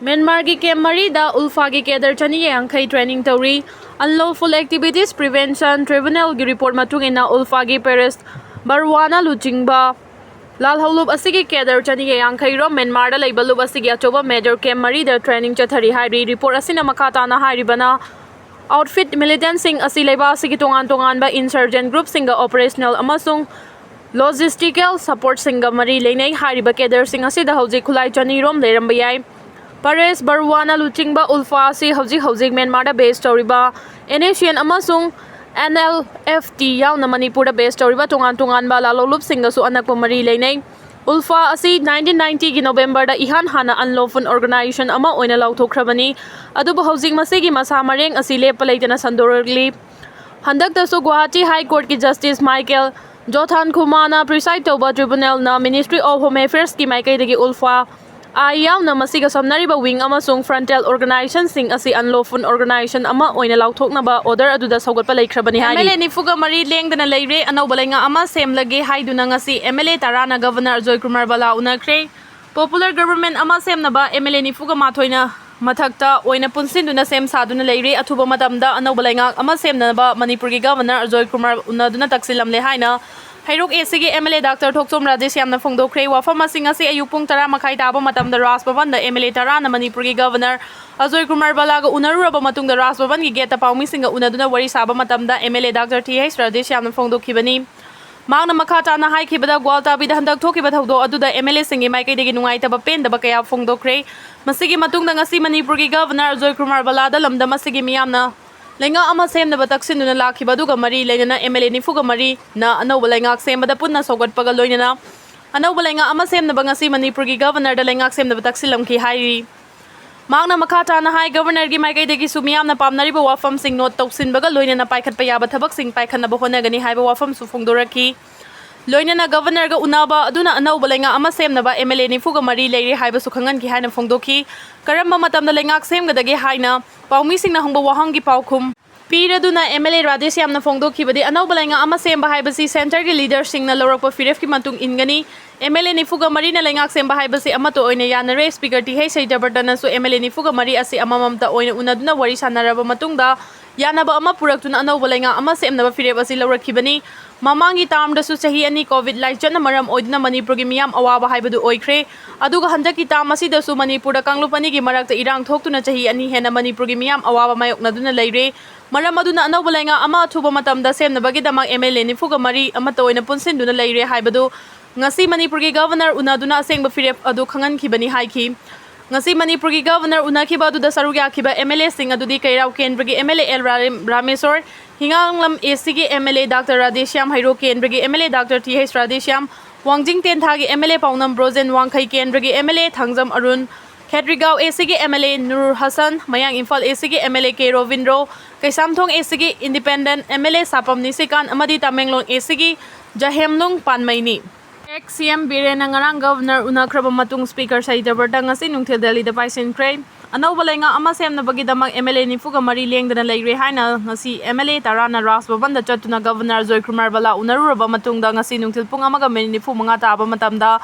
Myanmar ki camp marida ulfa ki kedar chani yankai training tauri unlawful activities prevention tribunal ki report matung ina ulfa ki Paris barwana luchingba lal haulub asigi kedar chani yankai ro Myanmar da leibalub asigi achoba major camp marida training chathari hairi report asina makata na hairi bana outfit militant sing asi leiba asigi tongan ba insurgent group singa operational amasung logistical support singa mari leinai hairi ba kedar sing asi da hauji khulai chani rom leiramba yai Paris Barwana Luchingba Ulfa si hauji Myanmar da base toriba Asian amasung NLFT yauna Manipur da base toriba tungan ba lalolup singa su anak pamari leinai Ulfa asi 1990 ki November da ihan hana Unlawful organization ama oina lauthokhrabani adubu housing masigi masa mareng asi lepa leitana sandorli handak da su Guwahati High Court ki Justice Michael Jothan Khumana preside toba tribunal na Ministry of Home Affairs ki maikai dagi Ulfa ayaw na masiga samnariba wing amasung frontal organization sing asi unlawful organization ama oina lauthok na ba order aduda saugatpa laikhrabani hari MLA ni fuga mari lengdana leire Anouba lenga ama semlage haiduna ngasi MLA tarana governor Joy Kumar Bala unakre popular government ama semna ba MLA ni fuga mathoina mathakta oina punsinduna sem saduna leire athuba matamda Anouba lenga ama semna ba Manipur gi governor Joy Kumar unaduna taksilamle haina Hairuk ACG MLA Dr. Thoksom Rajesh yamna phongdokre wafam asing asi ayupung tara makai taba matamda Ras Bhavan da MLA tara na Manipur gi governor Joy Kumar Bala ga unaruraba matungda Ras Bhavan gi geta paumi singa unaduna wari saba matamda MLA Dr. TH Rajesh yamna phongdokhibani Magna makata na hai khibada gwalta bi handak thokiba thawdo aduda MLA singi maikai degi nungai taba pen da kaya phongdokre masigi matungda ngasi Manipur gi governor Joy Kumar Bala da lamda masigi miyamna Lenga ama semna bataksinuna lakhiba duga mari leina MLA ni fuga mari na Anouba lenga semba punna sogat pagal loina Anouba lenga ama semna bangasi Manipur gi governor da lenga semna bataksilam ki hairi Magna makata na hai governor gi maikai degi sumiyam na pamnari ba wafam sing not toksin bagal loina na paikhat payaba thabak sing paikhan na bahona gani haiba wafam su phongdoraki loina na governor ga unaba aduna Anouba lenga ama semna ba MLA ni fuga mari leire haiba su khangan ki haina phongdoki karamba matam da lenga semga dagi haina paumi sing na hongba wahang gi paukhum Piraduna MLA Rajesh yamna phongdokhibadi Anouba lenga ama semba haibasi center gi leader sing na lorakpa firef ki matung ingani MLA ni fuga mari na lenga semba haibasi amato oina yanare speaker ti hei seijabartana su MLA ni fuga mari asi amamamta oina unaduna wari sanaraba matungda yanaba ama puraktuna Anouba lenga ama semna ba firef asi lorakhibani mamangi term da su chahi ani covid laichan maram oidna Manipur gi miyam awaba haibadu oikhre aduga handaki term asi da su Manipur da kanglupani gi marakta irang thoktuna chahi ani hena Manipur gi miyam awaba mayokna duna leire Maram aduna Anouba lenga ama thuba matamda semna bagi damak MLA ni fuga mari ama toina punsinduna leire haibadu ngasi Manipur gi governor unaduna asengba firef adu khangan khibani haiki ngasi Manipur gi governor unakiba adu da sarugya khiba MLA sing adudi kairau kendra gi MLA L Rameswar hinganglam AC gi MLA Dr. Radeshyam Hairo kendra gi MLA Dr. TH Radeshyam Wangjing Tentha gi MLA Paunam Brozen Wangkhai kendra gi MLA Thangjam Arun Khetrigao AC gi MLA Nur Hassan Mayang Imphal AC gi MLA K Rovindro Kaisamthong AC gi Independent MLA Sapam Nisikan amadi Tamenglong AC gi Jahemlung Panmaini ex-CM Birena ngarang governor unakraba matung speaker sa Idabarda ngasi nungthil Delhi da paisin kray Anouba lenga ama semna bagi damak MLA ni fuga mari lengdana leire haina ngasi MLA tarana Ras Bhavan da chatuna governor Joy Kumar Bala unaruraba matungda ngasi nungthil pung amaga minute fu manga taba matamda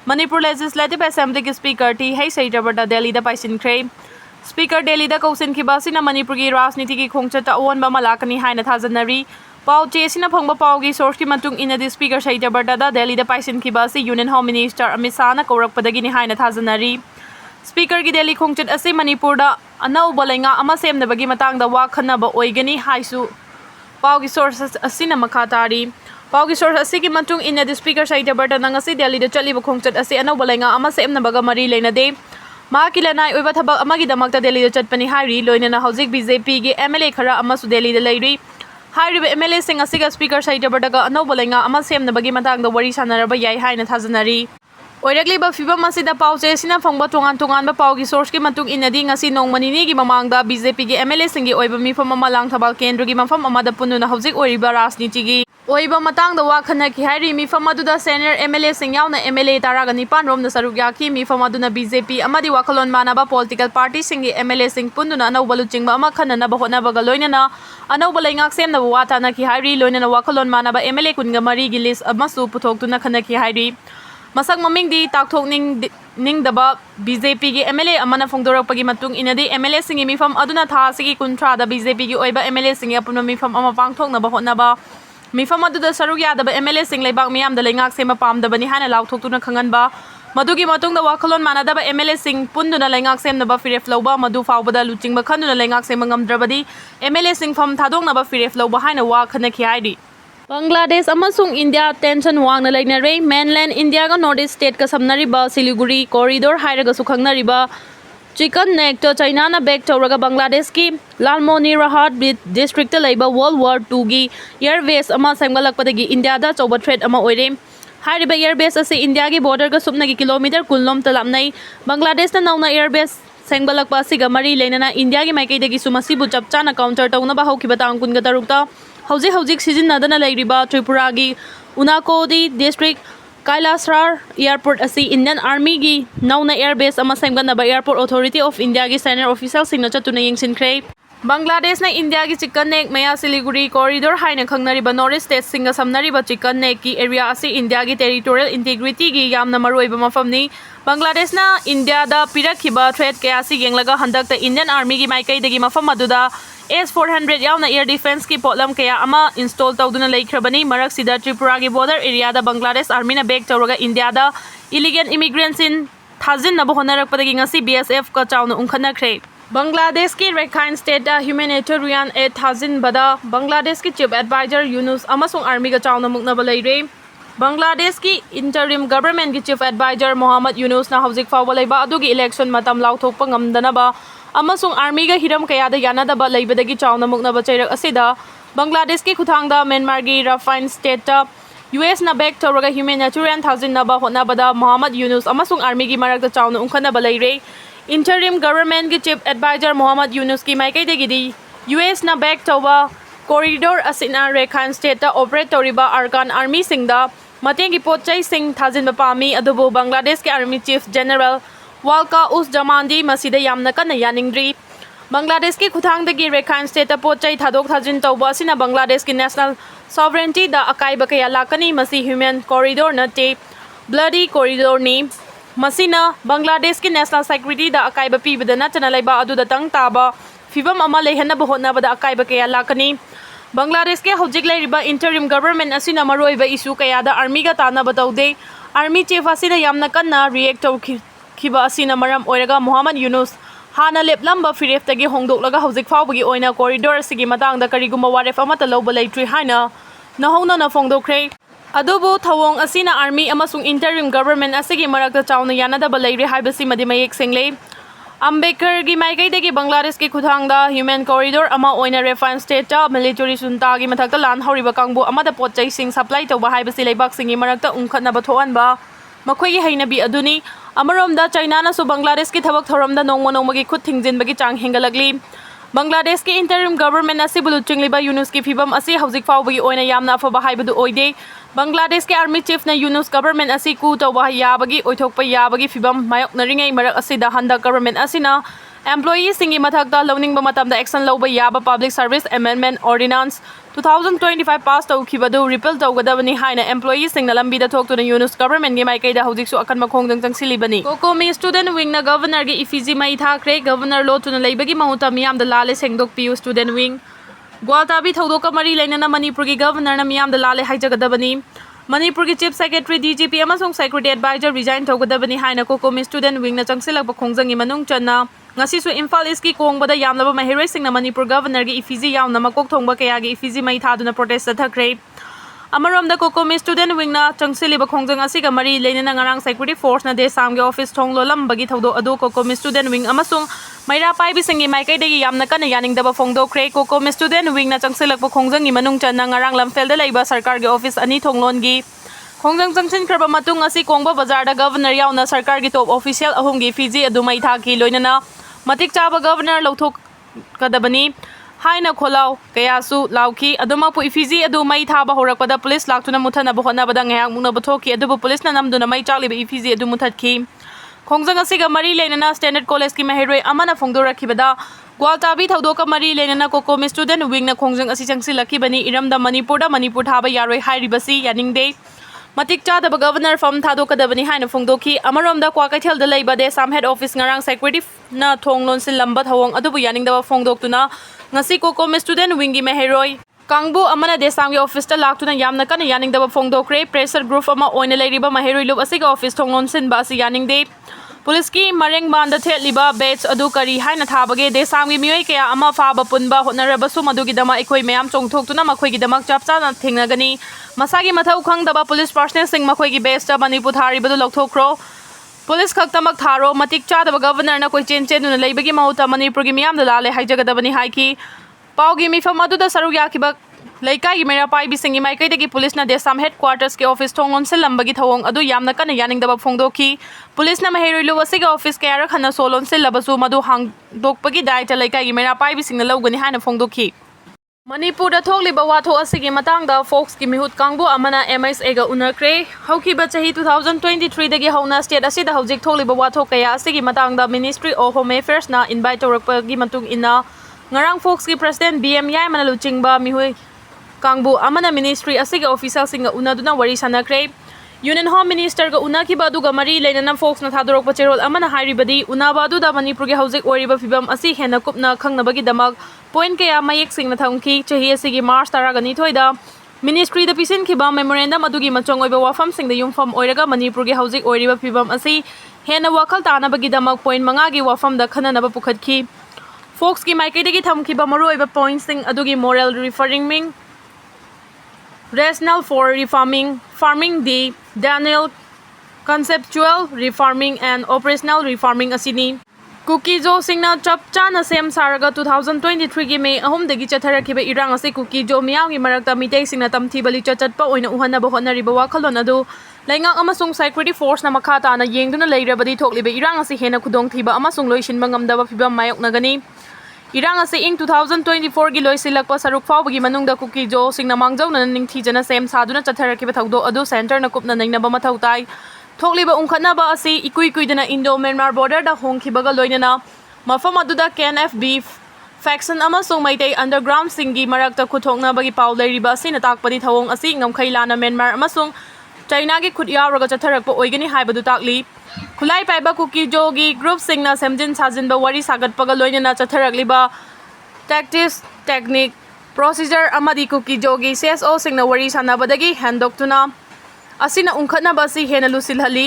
Manipur Legislative Assembly ki speaker ti hei Idabarda Delhi da paisin kray Speaker Delhi da kausin kibasina Manipur gi rajniti ki khongchata awonba malakani haina thajanari Pau chesina phangba pau gi source ki matung ina di speaker Idabarda da Delhi da paisin kibasi Union Home Minister Amit Shah na kaurakpadagi ni haina thajanari Speaker gi Delhi khongchat ase Manipur da Anouba lenga ama semna bagi matang da wa khanaba oigani haisu Pau gi sources asina makhatari Pau gi source ase ki matung ina di speaker Idabarda na ngasi Delhi da chaliba khongchat ase Anouba lenga ama semna baga mari leina de Ma kilanai oiba thabak amagi damakta Delhi da chatpani hairi loina na hauzik BJP gi MLA khara ama su Delhi da leiri hairiba MLA sing asiga speaker Idabarda ga Anouba lenga ama semna bagi matang da wari sanaraba yai haina thajanari Oirakliba Fibam asida pau chesina phangba tongan ba pau gi source ki matung inadi ngasi nongmanini gi mamangda BJP gi MLA singi oiba mifam ama langthabal kendra gi mafam amada pununa hauzik oiriba rajniti gi oiba matang da wa khana ki hairi mifam aduda senior MLA sing yauna MLA taraga nipan rom na sarugya ki mifam aduna BJP amadi wakalon manaba political party singi MLA sing pununa Anouba luchingba ama khana na ba hona ba loina na Anouba lengak semna wata na ki hairi loina na wakalon manaba MLA kunga mari gi list amasu puthok tuna khana ki hairi Masak mamingdi takthokningdaba BJP gi MLA amana phongdorakpagi matung inadi MLA singi mifam aduna tha sigi kuntra da BJP gi oiba MLA singi apunma mifam ama pangthoknaba hotnaba mifam aduda saruk yadaba MLA sing leibak miyam da leingak sema pamdabani hana lauthoktuna khanganba madugi matungda wakhalon manadaba MLA sing punduna leingak semnaba firef loba madu fawbada luchingba khanduna leingak sema ngamdrabadi MLA sing fam thadongnaba firef loba haina wa khanaki haidi Bangladesh amasung India tension wangna lainare mainland India ga northeast state ka samnariba Siliguri corridor hairaga sukhangnariba chicken neck to China na back tawraga Bangladesh ki Lalmoni Rahat district ta laiba World War II gi airbase ama sangbalakpadagi India da choba threat ama oire hairiba airbase ase India gi border ga supna gi kilometer kulnom talamnai Bangladesh na nauna airbase sangbalakpa siga mari leinana India gi maikai dagi sumasi bu chapchana counter tawna ba haukiba tang kun ga tarukta Hauzik sizinadana lairiba Tripura gi Unakodi district Kailasrar airport asi Indian Army gi nauna airbase ama semganaba airport authority of India gi senior officials singna chatuna yingsinkhre Bangladesh na India gi chicken neck maya Siliguri corridor haina khangnariba northeast state singa samnariba chicken neck ki area asi India gi territorial integrity gi yamna maruiba mafamni Bangladesh na India da pirakhiba threat kaya si yenglaga handakta Indian Army gi maikai dagi mafam aduda S400 yauna air defense ki potlam kaya ama install tawduna laikhrabani marak sida Tripura gi border area da Bangladesh Army na back tawraga India da illegal immigrants in thazin na bohonarakpadagi ngasi BSF ka chawna unkhanakre Bangladesh ki Rakhine state da humanitarian aid thazin bada Bangladesh ki chief advisor Yunus amasung army ga chawna mukna balaire Bangladesh ki interim government ki chief advisor Muhammad Yunus na hauzik fawba laiba adugi election matam lauthokpa ngamdanaba amasung army ga hiram kaya da yanadaba laibadagi chawna muknaba chairak asida Bangladesh ki khuthangda Myanmar gi Rakhine state ta US na back tawraga humanitarian thazin naba hotnabada Muhammad Yunus amasung army gi marakta chawna unkhanaba laire interim government ki chief advisor Muhammad Yunus ki maikai dagi di US na back tawba corridor asina Rakhine state ta operate tawriba arkan army singda matengi potchai sing thazin bapami adubu Bangladesh ki army chief general Walka us jamandi masida yamna kana yaningdri Bangladesh ki khuthangdagi Rakhine state ta potchai thadok thajin tawba asina Bangladesh ki national sovereignty da akaiba kaya lakani masi human corridor na te bloody corridor ni masina Bangladesh ki national security da akaiba pibada na chanalaiba adu da tang taba Fibam ama lehana bohona bada akaiba kaya lakani Bangladesh ke hojik lairiba interim government asina maroiba issue kaya da army ga tana bataude army chief asina yamna kanna react khiba asina maram oiraga Muhammad Yunus hana leplamba firef tagi hongdoklaga hojik fawbagi oina corridor sigi matangda kariguma waref amata lawba laitri haina nahongna na phongdokre adubu thawong asina army amasung interim government asigi marakta chawna yanadaba lairi haibasi madi mayek sengle Ambedkar gi maikai dagi Bangladesh ki khuthangda human corridor ama oina Rakhine state ta military sunta gi mathakta lan horiba kangbu amada potchai sing supply tawba haibasi leibak singi marakta unkhatna ba thoanba makhoi gi hainabi aduni amaromda China na su Bangladesh ki thabak thoramda nongma gi khut thingjin bagi chang hengalagli Bangladesh ki interim government asibulu chingliba Yunus ki Fibam asi hauzik fawbagi oina yamna afa haibadu oide Bangladesh ke army chief na Yunus government asi ku tawba yabagi oithokpa yabagi Fibam mayok naringai marak asida handa government asina employees singi mathakta lawning ba matamda action lawba yaba public service amendment ordinance 2025 pass tawkhibadu repeal tawgadabani haina employees singna lambida thoktu na Yunus government gi maikai da hauzik su akan makhongdang changsilibani kokomi student wing na governor gi effigy mai thakre governor lo tuna leibagi mahuta miyam da lale sengdok piu student wing Gwaltabi thaudoka mari lainana Manipur ki governor na miyam da lale haijagadabani Manipur ki chief secretary DGP amasung security advisor resign taugadabani haina kokomi student wing na changsilakpa khongjangi manung channa ngasi su Imphal East ki kongbada yamlaba mahiroi singna Manipur governor gi effigy yauna makok thongba kaya gi effigy mai thaduna protest thakre Amaromda kokomi student wing na changsiliba khongjang asiga mari lainana ngarang security force na desam ge office thonglolam bagi thaudo adu kokomi student wing amasung maira pai bisingi maikai degi yamna kana yaning daba phongdo kre kokomi student wing na changsilakpa khongjang gi manung channa ngarang lamfel da leiba sarkar ge office ani thonglon gi khongjang changsin khraba matung asi kongba bazar da governor yauna sarkar gi top official ahum gi effigy adu mai thaki loinana matik chaba governor lauthok kadabani haina kholau kayasu lauki aduma pu effigy adu mai thaba horakpada police laktuna muthana bohona bada ngyak mungna bothoki adu police na namduna mai chakli be effigy adu muthatki khongjang asiga mari leinana standard college ki mahiroi amana phongdorakhibada Gwaltabi thaudoka mari leinana kokomi student wing na khongjang asi changsilakibani iramda Manipur thaba yaroi hairibasi yaningde matik chadaba governor from thadokadabani haina phongdokhi amaromda kwakaitheldda leiba desam head office ngarang secretary na thonglon silamba thawong adubu yaningdaba phongdoktuna ngasi kokom student wingi meheroi Kangbu amana desamgi office ta laktuna yamna kana yaningdaba phongdokre pressure group ama oina leiriba maheroi lub asiga office thonglon sinba asi yaningde Police ki mareng manda theliba batch adu kari haina thabage desamgi mioi kaya ama faba punba hotnaraba su madugi dama ekoi mayam chongthoktuna makhoi gi damak chapcha na thengnagani masagi mathau khangdaba police personnel sing makhoi gi base ta Manipur tharibadu lokthokro Police khaktamak tharo matik chadaba governor na koi chen chen nu leibagi mahuta Manipur gi miyam da lale haijagadabani haiki paugi mifam adu da saru yakiba Laikai gi mera pai bisingi mai kai degi police na desam headquarters ke office thongon se lambagi thawong adu yamna kana yaning daba phongdokhi police na maheri lu wasiga office ke ara khana solon se labasu madu hang dokpagi dai ta laikai gi mera pai bising na lawgani hana phongdokhi Manipur da thokliba watho asigi matang da folks ki mihut kangbu amana MSA ga unakre hauki ba chahi 2023 degi hauna state asida haujik thokliba watho kaya asigi matang da Ministry of Home Affairs na invite torakpagi matung ina ngarang folks ki president BM yai manalu chingba mihui Kangbu amana ministry asiga official singa unaduna wari sanakre Union Home Minister ga unaki badu ga mari leinana folks na thadorok pacherol amana hairibadi unabadu da Manipur ge hojik oriba Fibam asi hena kupna khangnabagi damak point kaya mayek singna thamki chahi asigi March taragani thoida ministry da pisin khiba memorandum adugi machong oiba wafam singda yumfam oiraga Manipur ge hojik oriba Fibam asi hena wakhal tanabagi damak point manga gi wafam da khananaba pukhatki folks ki maike degi thamki ba maru oiba point sing adugi moral reforming Rationale for Reforming, Farming the Daniel Conceptual Reforming and Operational Reforming asini. Cookie Jo singna chap chana sem saraga 2023 gi May ahum degi chatharakiba irang ase Cookie Jo miyaw gi marakta mitay singna tamthibali chatpa oina uhanaba honariba wakhalon adu laingak amasung security force na makata na yengduna leirabadi thokliba irang ase hena khudong thiba amasung loisinba ngamdaba Fibam mayok nagani Irang ase ing 2024 gi loisilakpa saruk fawbagi manungda Cookie Jo singna mangjau na ningthijana sem saduna chatharakiba thawdo adu center na kupna nainaba mathau tai thokliba ungkhanaba ase ikui-kuidana Indo-Myanmar border da hongkhibaga loinana mafam aduda KNFB faction amasung maitai underground singi marakta khuthoknabagi paw leiriba asina takpadi thawong ase ngamkhailana Myanmar amasung China gi khutyauraga chatharakpa oigani haibadu takli Kulai paiba Cookie Jo gi group singna semjin sajinba wari sagatpaga loinana chatharakliba tactics technique procedure amadi Cookie Jo gi CSO singna wari sanabadagi handoktuna asina ungkhatnaba si hena lusilhali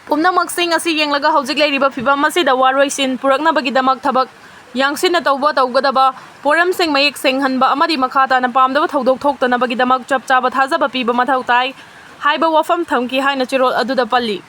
pumnamak sing asi yenglaga hojik leiriba Fibam asida waroisin puraknabagi damak thabak yangsina tawgadaba poram sing mayek sing hanba amadi makhata na pamdaba thodok thoktanabagi damak chapchaba thajaba piba mathau tai haiba wafam thamki haina chirol aduda palli